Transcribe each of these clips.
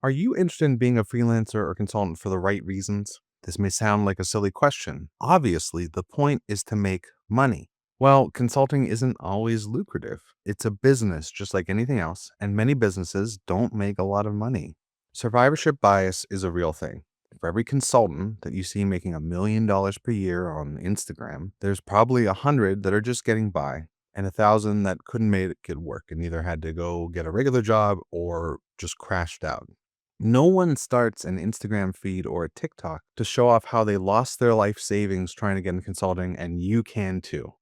Are you interested in being a freelancer or consultant for the right reasons? This may sound like a silly question. Obviously, the point is to make money. Well, consulting isn't always lucrative. It's a business just like anything else, and many businesses don't make a lot of money. Survivorship bias is a real thing. For every consultant that you see making $1 million per year on Instagram, there's probably 100 that are just getting by and 1,000 that couldn't make it work and either had to go get a regular job or just crashed out. No one starts an Instagram feed or a TikTok to show off how they lost their life savings trying to get in consulting, and you can too.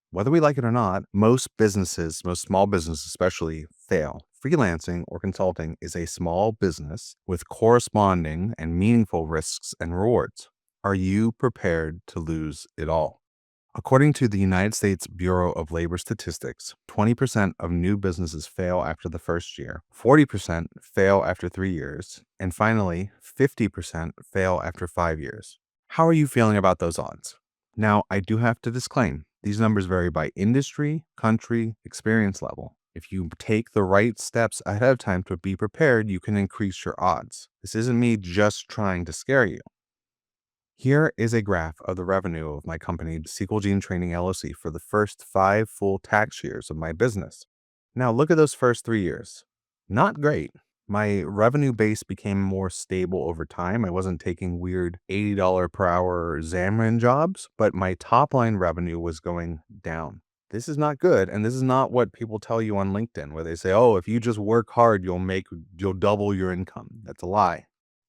Whether we like it or not, most businesses, most small businesses especially, fail. Freelancing or consulting is a small business with corresponding and meaningful risks and rewards. Are you prepared to lose it all? According to the United States Bureau of Labor Statistics, 20% of new businesses fail after the first year, 40% fail after 3 years, and finally, 50% fail after 5 years. How are you feeling about those odds? Now, I do have to disclaim, these numbers vary by industry, country, experience level. If you take the right steps ahead of time to be prepared, you can increase your odds. This isn't me just trying to scare you. Here is a graph of the revenue of my company, Sequel Gene Training LLC, for the first 5 full tax years of my business. Now, look at those first 3 years. Not great. My revenue base became more stable over time. I wasn't taking weird $80 per hour Xamarin jobs, but my top line revenue was going down. This is not good, and this is not what people tell you on LinkedIn, where they say, "Oh, if you just work hard, you'll double your income." That's a lie.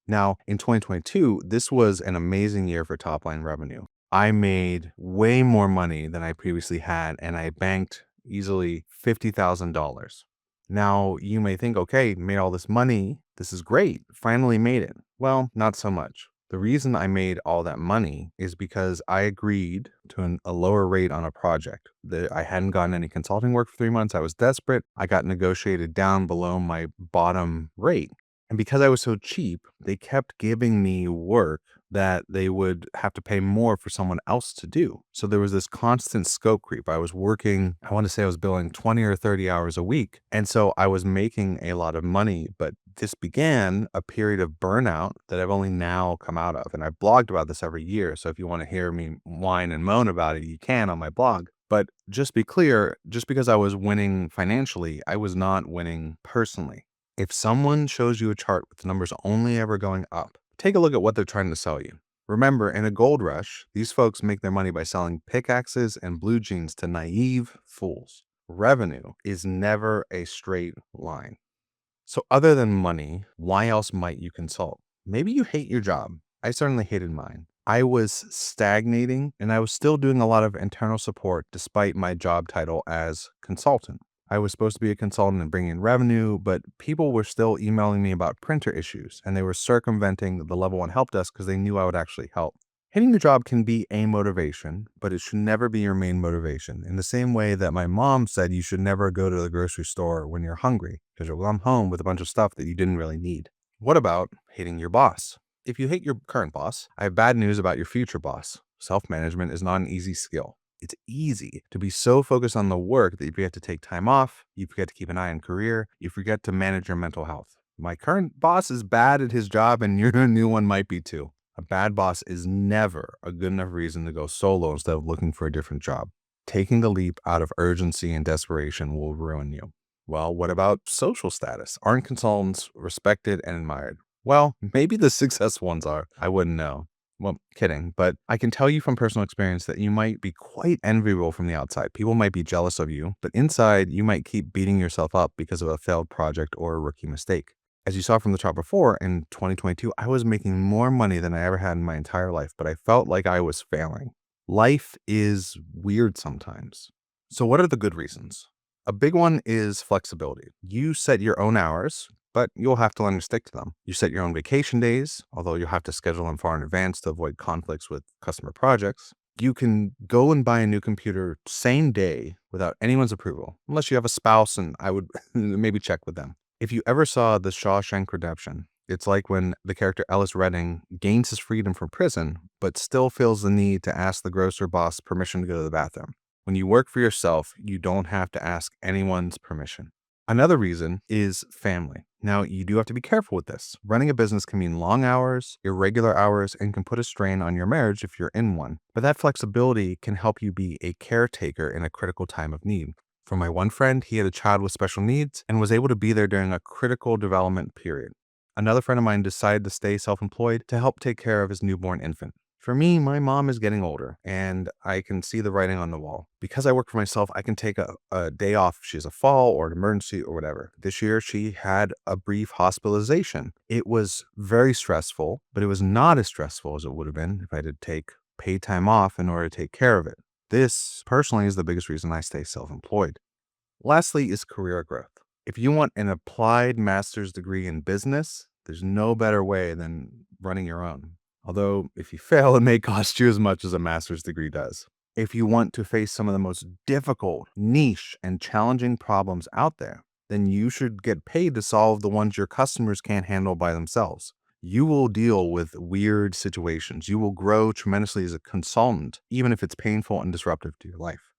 Now, in 2022, this was an amazing year for top line revenue. I made way more money than I previously had, and I banked easily $50,000. Now, you may think, okay, made all this money. This is great. Finally made it. Well, not so much. The reason I made all that money is because I agreed to a lower rate on a project. I hadn't gotten any consulting work for 3 months. I was desperate. I got negotiated down below my bottom rate. And because I was so cheap, they kept giving me work that they would have to pay more for someone else to do. So there was this constant scope creep. I was working, I want to say I was billing 20 or 30 hours a week. And so I was making a lot of money, but this began a period of burnout that I've only now come out of. And I've blogged about this every year. So if you want to hear me whine and moan about it, you can on my blog. But just be clear, just because I was winning financially, I was not winning personally. If someone shows you a chart with numbers only ever going up, take a look at what they're trying to sell you. Remember, in a gold rush, these folks make their money by selling pickaxes and blue jeans to naive fools. Revenue is never a straight line. So other than money, why else might you consult? Maybe you hate your job. I certainly hated mine. I was stagnating and I was still doing a lot of internal support despite my job title as consultant. I was supposed to be a consultant and bring in revenue, but people were still emailing me about printer issues and they were circumventing the level 1 help desk because they knew I would actually help. Hating your job can be a motivation, but it should never be your main motivation. In the same way that my mom said you should never go to the grocery store when you're hungry because you'll come home with a bunch of stuff that you didn't really need. What about hating your boss? If you hate your current boss, I have bad news about your future boss. Self-management is not an easy skill. It's easy to be so focused on the work that you forget to take time off, you forget to keep an eye on career, you forget to manage your mental health. My current boss is bad at his job and your new one might be too. A bad boss is never a good enough reason to go solo instead of looking for a different job. Taking the leap out of urgency and desperation will ruin you. Well, what about social status? Aren't consultants respected and admired? Well, maybe the successful ones are. I wouldn't know. Well, kidding, but I can tell you from personal experience that you might be quite enviable from the outside. People might be jealous of you, but inside you might keep beating yourself up because of a failed project or a rookie mistake. As you saw from the chart before, in 2022, I was making more money than I ever had in my entire life, but I felt like I was failing. Life is weird sometimes. So what are the good reasons? A big one is flexibility. You set your own hours, but you'll have to learn to stick to them. You set your own vacation days, although you'll have to schedule them far in advance to avoid conflicts with customer projects. You can go and buy a new computer same day without anyone's approval, unless you have a spouse, and I would maybe check with them. If you ever saw The Shawshank Redemption, it's like when the character Ellis Redding gains his freedom from prison, but still feels the need to ask the grocer boss permission to go to the bathroom. When you work for yourself, you don't have to ask anyone's permission. Another reason is family. Now, you do have to be careful with this. Running a business can mean long hours, irregular hours, and can put a strain on your marriage if you're in one. But that flexibility can help you be a caretaker in a critical time of need. For my one friend, he had a child with special needs and was able to be there during a critical development period. Another friend of mine decided to stay self employed to help take care of his newborn infant. For me, my mom is getting older and I can see the writing on the wall. Because I work for myself, I can take a day off if she has a fall or an emergency or whatever. This year, she had a brief hospitalization. It was very stressful, but it was not as stressful as it would have been if I did take paid time off in order to take care of it. This, personally, is the biggest reason I stay self employed. Lastly, is career growth. If you want an applied master's degree in business, there's no better way than running your own. Although, if you fail, it may cost you as much as a master's degree does. If you want to face some of the most difficult, niche, and challenging problems out there, then you should get paid to solve the ones your customers can't handle by themselves. You will deal with weird situations. You will grow tremendously as a consultant, even if it's painful and disruptive to your life.